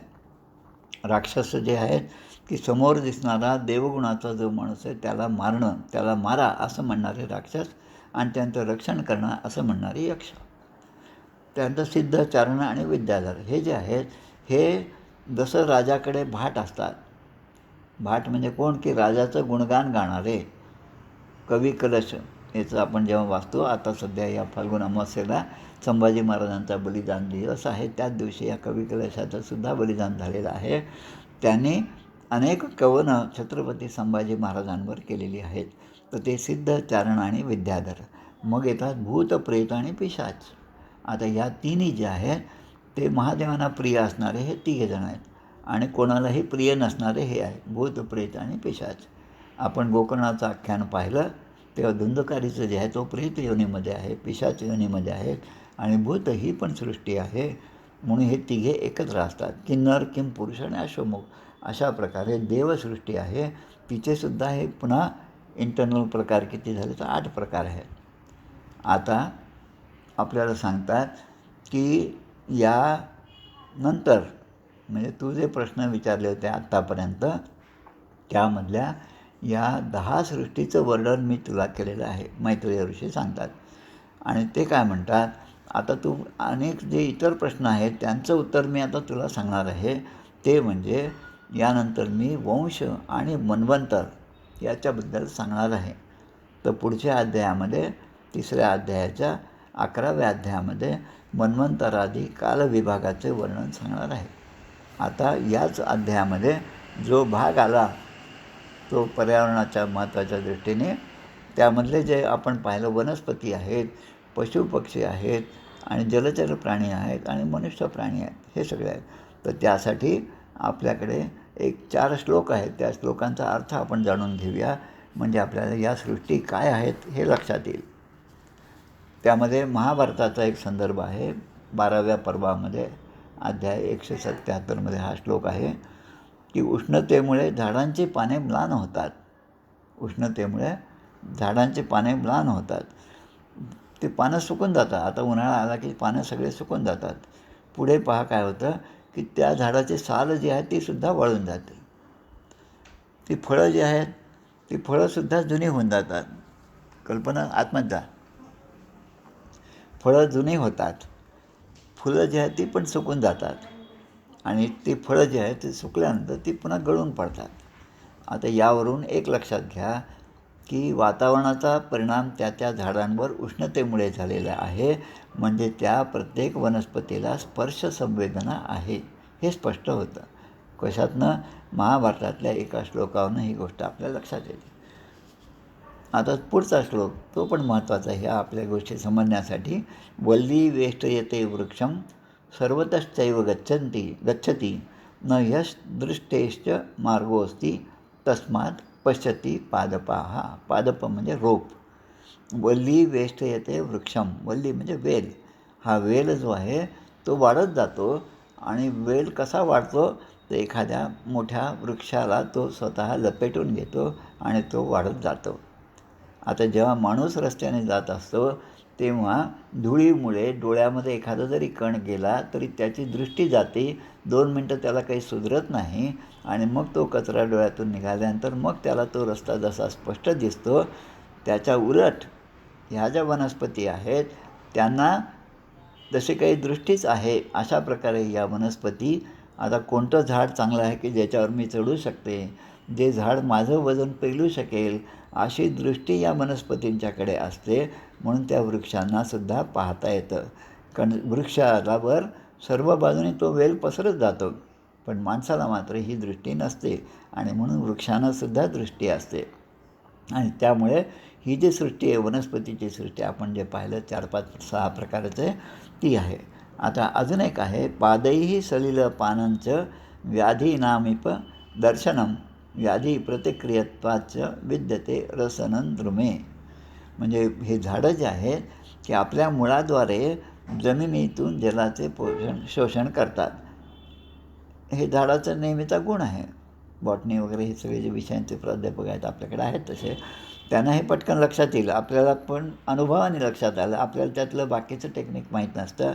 राक्षस जे आहेत की समोर दिसणारा देवगुणाचा जो माणूस आहे त्याला मारणं, त्याला मारा असं म्हणणारे राक्षस आणि त्यांचं रक्षण करणं असं म्हणणारे यक्ष. त्यानंतर सिद्ध, चारण आणि विद्याधर हे जे आहेत हे जसं राजाकडे भाट असतात. भाट म्हणजे कोण? की राजाचं गुणगान गाणारे. कवी कलश याचं आपण जेव्हा वाचतो, आता सध्या या फाल्गुन अमावस्येला संभाजी महाराजांचा बलिदान दिवस आहे, त्याच दिवशी या कवी कलशाचं सुद्धा बलिदान झालेलं आहे. त्यांनी अनेक कवनं छत्रपती संभाजी महाराजांवर केलेली आहेत. तर ते सिद्ध, चारण आणि विद्याधर. मग येतात भूत, प्रेत आणि पिशाच. आता या तिन्ही जे आहेत ते महादेवांना प्रिय असणारे हे 3 जण आहेत आणि कोणालाही प्रिय नसणारे हे आहेत भूत, प्रेत आणि पिशाच. आपण गोकर्णाचं आख्यान पाहिलं तेव्हा धुंदकारीचं जे आहे तो प्रेत योनीमध्ये आहे, पिशाच योनीमध्ये आहेत आणि भूत ही पण सृष्टी आहे. म्हणून हे 3 एकत्र असतात. किन्नर, किमपुरुष आणि अश्वमुख अशा प्रकारे देवसृष्टी आहे. तिचेसुद्धा हे पुन्हा इंटरनल प्रकार किती झाले तर 8 प्रकार आहेत. आता आपल्याला सांगतात की यानंतर म्हणजे तू जे प्रश्न विचारले होते आत्तापर्यंत त्यामधल्या या 10 सृष्टीचं वर्णन मी तुला केलेलं आहे, मैत्रेय ऋषी सांगतात. आणि ते काय म्हणतात, आता तू अनेक जे इतर प्रश्न आहेत त्यांचं उत्तर मी आता तुला सांगणार आहे. ते म्हणजे यानंतर मी वंश आणि मन्वंतर याच्याबद्दल सांगणार आहे. तर पुढच्या अध्यायामध्ये 3ऱ्या अध्यायाच्या 11व्या अध्यायामध्ये मन्वंतरादी कालविभागाचे वर्णन सांगणार आहे. आता याच अध्यायामध्ये जो भाग आला तो पर्यावरणाच्या महत्त्वाच्या दृष्टीने त्यामधले जे आपण पाहिलं वनस्पती आहेत, पशुपक्षी आहेत आणि जलचर प्राणी आहेत आणि मनुष्य प्राणी आहेत, हे सगळे आहेत. तर त्यासाठी आपल्याकडे एक 4 श्लोक आहेत. त्या श्लोकांचा अर्थ आपण जाणून घेऊया म्हणजे आपल्याला या सृष्टी काय आहेत हे लक्षात येईल. त्यामध्ये महाभारताचा एक संदर्भ आहे. 12व्या पर्वामध्ये अध्याय 177मध्ये हा श्लोक आहे की उष्णतेमुळे झाडांची पाने म्लान होतात. उष्णतेमुळे झाडांची पाने म्लान होतात. ते पानं सुकून जातात. आता उन्हाळा आला की पानं सगळे सुकून जातात. पुढे पहा काय होतं की त्या झाडाची साल जी आहे ती सुद्धा वाळून जाते. ती फळं जी आहेत ती फळंसुद्धा जुनी होऊन जातात. कल्पना आत्महत्या जा. फळं जुनी होतात. फुलं जी आहेत ती पण सुकून जातात आणि ती फळं जी आहेत ती सुकल्यानंतर ती पुन्हा गळून पडतात. आता यावरून एक लक्षात घ्या की वातावरणाचा परिणाम त्या झाडांवर उष्णतेमुळे झालेला आहे. म्हणजे त्या प्रत्येक वनस्पतीला स्पर्श संवेदना आहे हे स्पष्ट होतं. कशातनं? महाभारतातल्या एका श्लोकावरून ही गोष्ट आपल्या लक्षात येते. आता पुढचा श्लोक तो पण महत्त्वाचा आहे ह्या आपल्या गोष्टी समजण्यासाठी. वल्ली वेष्टयते वृक्षं सर्वतश्चैव गच्छती न यश दृष्टेश्च मार्गोऽस्ति तस्मात् पश्यती पादपाः. पादप म्हणजे रोप. वल्ली वेष्टयते वृक्षं. वल्ली म्हणजे वेल. हा वेल जो आहे तो वाढत जातो आणि वेल कसा वाढतो तर एखाद्या मोठ्या वृक्षाला तो स्वतः लपेटून घेतो आणि तो वाढत जातो. आता जेव्हा माणूस रस्त्याने जात असतो तेव्हा धुळीमुळे डोळ्यामध्ये एखादा जरी कण गेला तरी त्याची दृष्टी जाते. 2 मिनटं त्याला काही सुधरत नाही आणि मग तो कचरा डोळ्यातून निघाल्यानंतर मग त्याला तो रस्ता जसा स्पष्ट दिसतो. त्याच्या उलट ह्या ज्या वनस्पती आहेत त्यांना जशी काही दृष्टीच आहे अशा प्रकारे या वनस्पती आता कोणतं झाड चांगलं आहे की ज्याच्यावर मी चढू शकते, जे झाड माझं वजन पेलू शकेल अशी दृष्टी या वनस्पतींच्याकडे असते. म्हणून त्या वृक्षांनासुद्धा पाहता येतं. कारण वृक्षावर सर्व बाजूने तो वेल पसरत जातो, पण माणसाला मात्र ही दृष्टी नसते आणि म्हणून वृक्षांनासुद्धा दृष्टी असते. आणि त्यामुळे ही जी सृष्टी आहे वनस्पतीची सृष्टी आपण जे पाहिलं 4, 5, 6 प्रकारचे ती आहे. आता अजून एक आहे पादैहि सलिल पानांच व्याधीनामिप दर्शनम व्याधी प्रतिक्रियत्वाच विद्यते रसनं द्रुमे. म्हणजे हे झाडं जे आहेत की आपल्या मुळाद्वारे जमिनीतून जलाचे शोषण करतात. हे झाडाचा नेहमीचा गुण आहे. बॉटनी वगैरे हे सगळे जे विषयांचे प्राध्यापक आहेत आपल्याकडे आहेत तसे त्यांना हे पटकन लक्षात येईल. आपल्याला पण अनुभवाने लक्षात आलं. आपल्याला त्यातलं बाकीचं टेक्निक माहीत नसतं.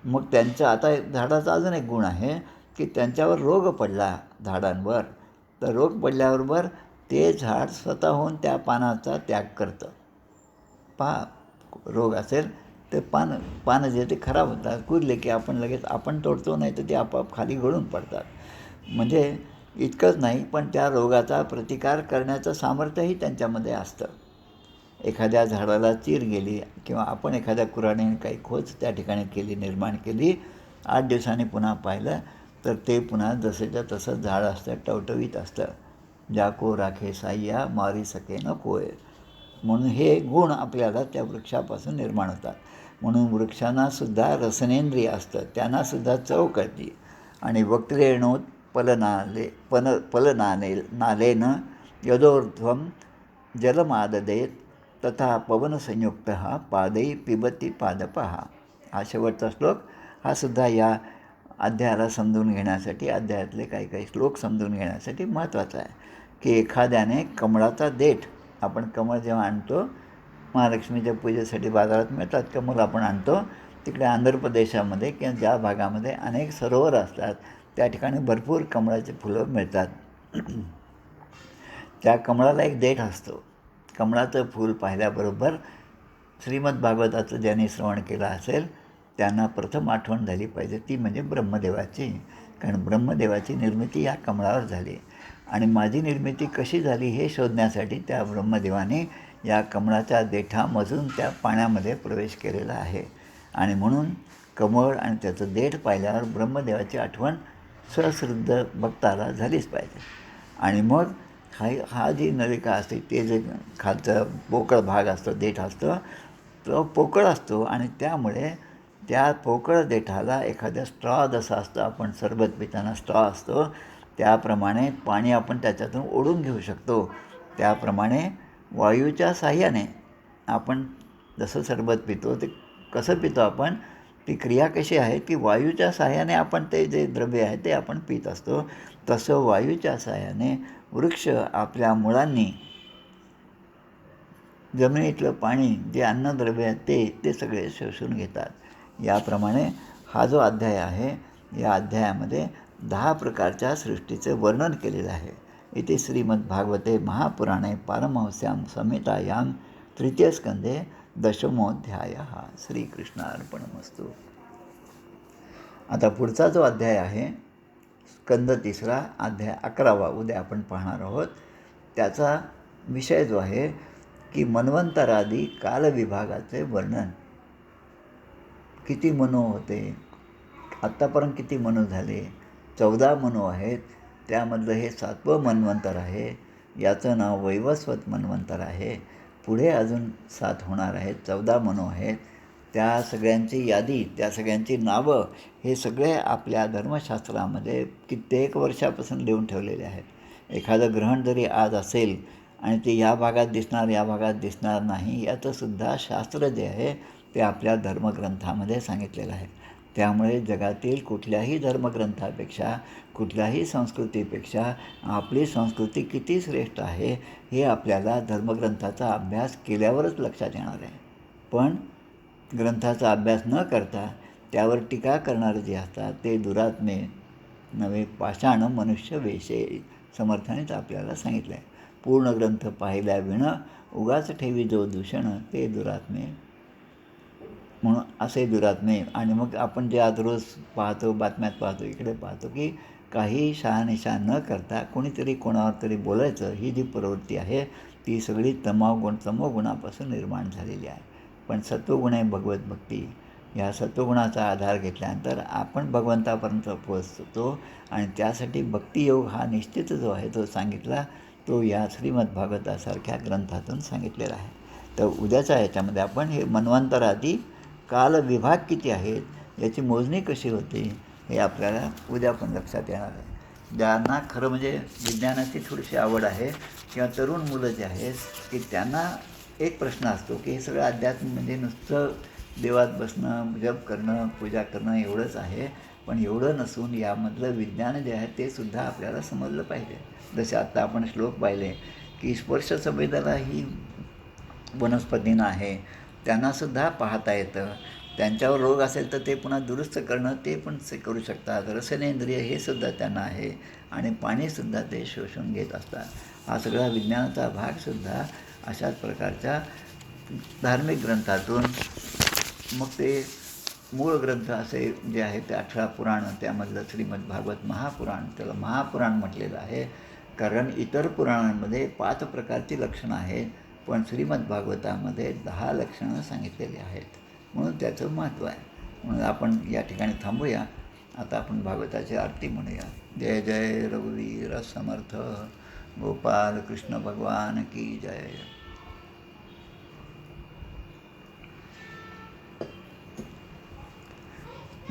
मग त्यांचं आता झाडाचा अजून एक गुण आहे की त्यांच्यावर रोग पडला झाडांवर तर रोग पडल्याबरोबर ते झाड स्वतःहून त्या पानाचा त्याग करतं. रोग असेल ते पानं जे ते खराब होतात, कुजले की आपण लगेच आपण तोडतो, नाही तर ते आपोआप खाली गळून पडतात. म्हणजे इतकंच नाही पण त्या रोगाचा प्रतिकार करण्याचं सामर्थ्यही त्यांच्यामध्ये असतं. एखाद्या झाडाला चीर गेली किंवा आपण एखाद्या कुऱ्हाडीने काही खोच त्या ठिकाणी केली, निर्माण केली, 8 दिवसांनी पुन्हा पाहिलं तर ते पुन्हा जसेच्या तसं झाड असतं, टवटवीत असतं. जाको राखे साह्या मारी सके न कोय. म्हणून हे गुण आपल्याला त्या वृक्षापासून निर्माण होतात. म्हणून वृक्षांनासुद्धा रसनेंद्रिय असतं, त्यांनासुद्धा चव कळते. आणि वक्त्रेणोत पलनालेन यदोर्ध्वं जलमाददेत तथा पवनसंयुक्त पादै पिबती पादपः. हा शेवटचा श्लोक हा सुद्धा या अध्यायाला समजून घेण्यासाठी, अध्यायातले काही काही श्लोक समजून घेण्यासाठी महत्त्वाचा आहे. की एखाद्याने कमळाचा देठ, आपण कमळ जेव्हा आणतो महालक्ष्मीच्या पूजेसाठी बाजारात मिळतात कमळ, आपण आणतो तिकडे आंध्र प्रदेशामध्ये किंवा ज्या भागामध्ये अनेक सरोवर असतात त्या ठिकाणी भरपूर कमळाचे फुलं मिळतात. त्या कमळाला एक देठ असतो. कमळाचं फूल पाहिल्याबरोबर श्रीमद्भागवताचं ज्यांनी श्रवण केलं असेल त्यांना प्रथम आठवण झाली पाहिजे ती म्हणजे ब्रह्मदेवाची. कारण ब्रह्मदेवाची निर्मिती या कमळावर झाली आणि माझी निर्मिती कशी झाली हे शोधण्यासाठी त्या ब्रह्मदेवाने या कमळाच्या देठामधून त्या पाण्यामध्ये प्रवेश केलेला आहे. आणि म्हणून कमळ आणि त्याचं देठ पाहिल्यावर ब्रह्मदेवाची आठवण सहस्रुद्ध भक्ताला झालीच पाहिजे. आणि मग हा जी नलिका असते ते जे खालचा पोकळ भाग असतो, देठ असतो, तो पोकळ असतो आणि त्यामुळे त्या पोकळ देठाला एखाद्या स्ट्रॉ जसा असतो, आपण सरबत पिताना स्ट्रॉ असतो त्याप्रमाणे पाणी आपण त्याच्यातून ओढून घेऊ शकतो. त्याप्रमाणे वायूच्या साह्याने आपण जसं सरबत पितो ते कसं पितो आपण, ती क्रिया कशी आहे की वायूच्या साह्याने आपण ते जे द्रव्य आहे ते आपण पित असतो. तसं वायूच्या साह्याने वृक्ष आपल्या मुळांनी जमिनीतलं पाणी जे अन्नद्रव्य आहे ते सगळे शोषून घेतात. याप्रमाणे हा जो अध्याय आहे या अध्यायामध्ये 10 प्रकारच्या सृष्टीचे वर्णन केलेलं आहे. इथे श्रीमद्भागवते महापुराणे पारमहंस्यां संहितायां तृतीय स्कंदे दशमोऽध्यायः. श्रीकृष्णार्पणमस्तु. आता पुढचा जो अध्याय आहे स्कंद 3 अध्याय 11 उद्या आपण पाहणार आहोत. त्याचा विषय जो आहे की मन्वंतरादी कालविभागाचे वर्णन. किती मनो होते, आत्तापर्यंत किती मनो झाले, 14 मनो आहेत. त्यामधलं हे 7वं मन्वंतर आहे. याचं नाव वैवस्वत मन्वंतर आहे. पुढे अजून 7 होणार आहेत, 14 मनो आहेत. त्या सगळ्यांची यादी, त्या सगळ्यांची नावं हे सगळे आपल्या धर्मशास्त्रामध्ये कित्येक वर्षापासून लिहून ठेवलेले आहेत. एखादं ग्रहण जरी आज असेल आणि ते या भागात दिसणार, या भागात दिसणार नाही, याचंसुद्धा शास्त्र जे आहे ते आपल्या धर्मग्रंथामध्ये सांगितलेलं आहे. त्यामुळे जगातील कुठल्याही धर्मग्रंथापेक्षा, कुठल्याही संस्कृतीपेक्षा आपली संस्कृती किती श्रेष्ठ आहे हे आपल्याला धर्मग्रंथाचा अभ्यास केल्यावरच लक्षात येणार आहे. पण ग्रंथाचा अभ्यास न करता त्यावर टीका करणारे जे असतात ते दुरात्मे नवे पाषाण मनुष्य वेशे, समर्थानेच आपल्याला सांगितलं आहे. पूर्ण ग्रंथ पाहिल्या विणं उगाच ठेवी जो दूषण, ते दुरात्मे म्हणून असे दुरात्मे. आणि मग आपण जे आज रोज पाहतो, बातम्यात पाहतो, इकडे पाहतो की काही शहानिशा न करता कोणीतरी कोणावर तरी बोलायचं, ही जी प्रवृत्ती आहे ती सगळी तमोगुणापासून निर्माण झालेली आहे. पण सत्वगुण आहे भगवत भक्ती. या सत्वगुणाचा आधार घेतल्यानंतर आपण भगवंतापर्यंत पोहोचतो. आणि त्यासाठी भक्तियोग हा निश्चित जो आहे तो सांगितला, तो या श्रीमद्भागवतासारख्या ग्रंथातून सांगितलेला आहे. तर उद्याच्या याच्यामध्ये आपण हे मन्वंतरादी कालविभाग किती आहेत याची मोजणी कशी होते हे आपल्याला उद्या पण लक्षात येणार आहे. ज्यांना खरं म्हणजे विज्ञानाची थोडीशी आवड आहे किंवा तरुण मुलं जे आहेत की त्यांना एक प्रश्न असतो की हे सगळं अध्यात्म म्हणजे नुसतं देवात बसणं, जप करणं, पूजा करणं एवढंच आहे. पण एवढं नसून यामधलं विज्ञान जे आहे ते सुद्धा आपल्याला समजलं पाहिजे. जसे आत्ता आपण श्लोक पाहिले की स्पर्श संवेदना ही वनस्पतींना आहे, त्यांनासुद्धा पाहता येतं. त्यांच्यावर रोग असेल तर ते पुन्हा दुरुस्त करणं ते पण करू शकतात. रसनेंद्रिय हे सुद्धा त्यांना आहे आणि पाणीसुद्धा ते शोषून घेत असतात. हा सगळा विज्ञानाचा भागसुद्धा अशाच प्रकारच्या धार्मिक ग्रंथातून, मग ते मूळ ग्रंथ असे जे आहे ते 18 पुराणं, त्यामधलं श्रीमद्भागवत महापुराण, त्याला महापुराण म्हटलेलं आहे. कारण इतर पुराणांमध्ये 5 प्रकारची लक्षणं आहेत, पण श्रीमद्भागवतामध्ये 10 लक्षणं सांगितलेली आहेत. म्हणून त्याचं महत्त्व आहे. म्हणून आपण या ठिकाणी थांबूया. आता आपण भागवताची आरती म्हणूया. जय जय रघुवीर समर्थ गोपाल कृष्ण भगवान की जय.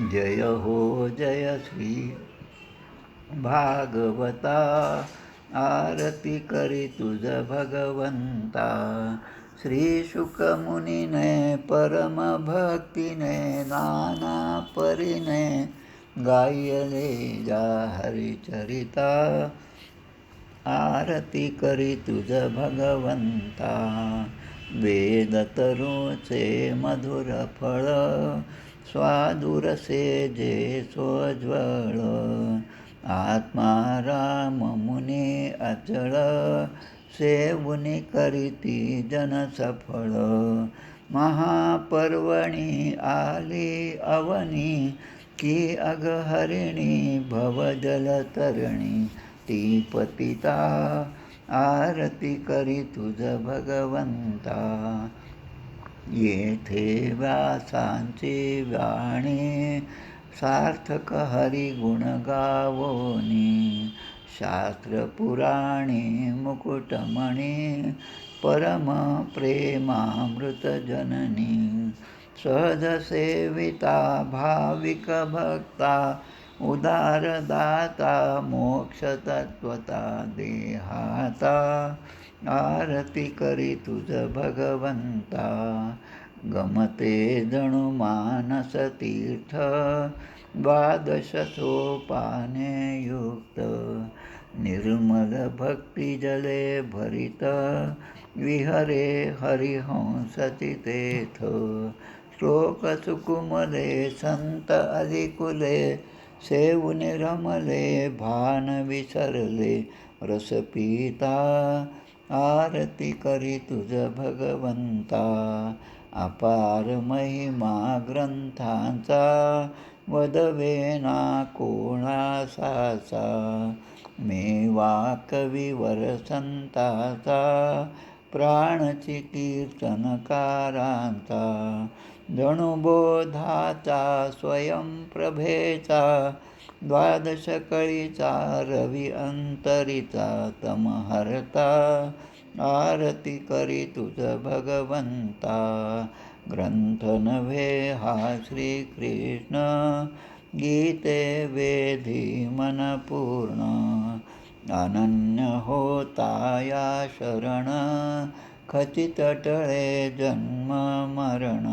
जय हो जय श्री भागवता, आरती करी तुझ भगवंता. श्री शुक मुनीने परम भक्तीने, नाना परीने गायले जा हरिचरिता. आरती करी तुझ भगवंता. वेद तरुचे मधुर फळ, स्वादुरसे जे सोज्वळ. आत्मा राम मुनी अचळ, सेवुनी करीती जन सफळ. महापर्वणी आली अवनी, की अगहरिणी भवजल तरणी. ती पतिता आरती करी तुझ भगवंता. येथे व्यासांची वाणी, सार्थक हरिगुण गावोनी. शास्त्र पुराणी मुकुटमणी, परम प्रेमामृत जननी. सहज सेविता भाविक भक्ता, उदारदाता मोक्ष तत्वता देहाता. आरती करी तुझ भगवंता. गमते जणू मानस तीर्थ, 12 सोपाने युक्त. निर्मल भक्ती जले भरित, विहरे हरिहंसति तेथ. श्लोक सुकुमले संत अधिकुले, सेवुनि रमले भान विसरले. रसपीता आरती करी तुझ भगवंता. अपार महिमा ग्रंथांचा, वदवेना कोणासाचा. मेवा कविवर संताचा, प्राणची कीर्तनकारांचा. जणू बोधाचा स्वयंप्रभेचा, 12 कळीचा रवी अंतरीचा तमहर्ता. आरती करी तुझ भगवंता. ग्रंथ नव्हे हा श्रीकृष्ण, गीते वेधी मन पूर्ण. अनन्य होता या शरण, खचित टळे जन्म मरण.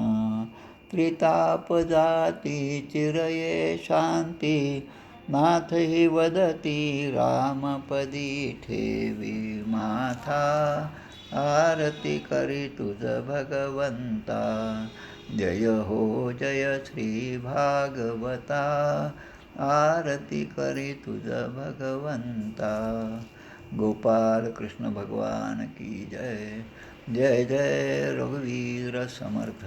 त्रिताप जाती चिरये शांती, नाथ ही वदती रामपदी ठेवी माथा, आरती करी तुझ भगवंता, जय हो जय श्री भागवता, आरती करी तुझ भगवंता। गोपाल कृष्ण भगवान की जय। जय जय रघुवीर समर्थ।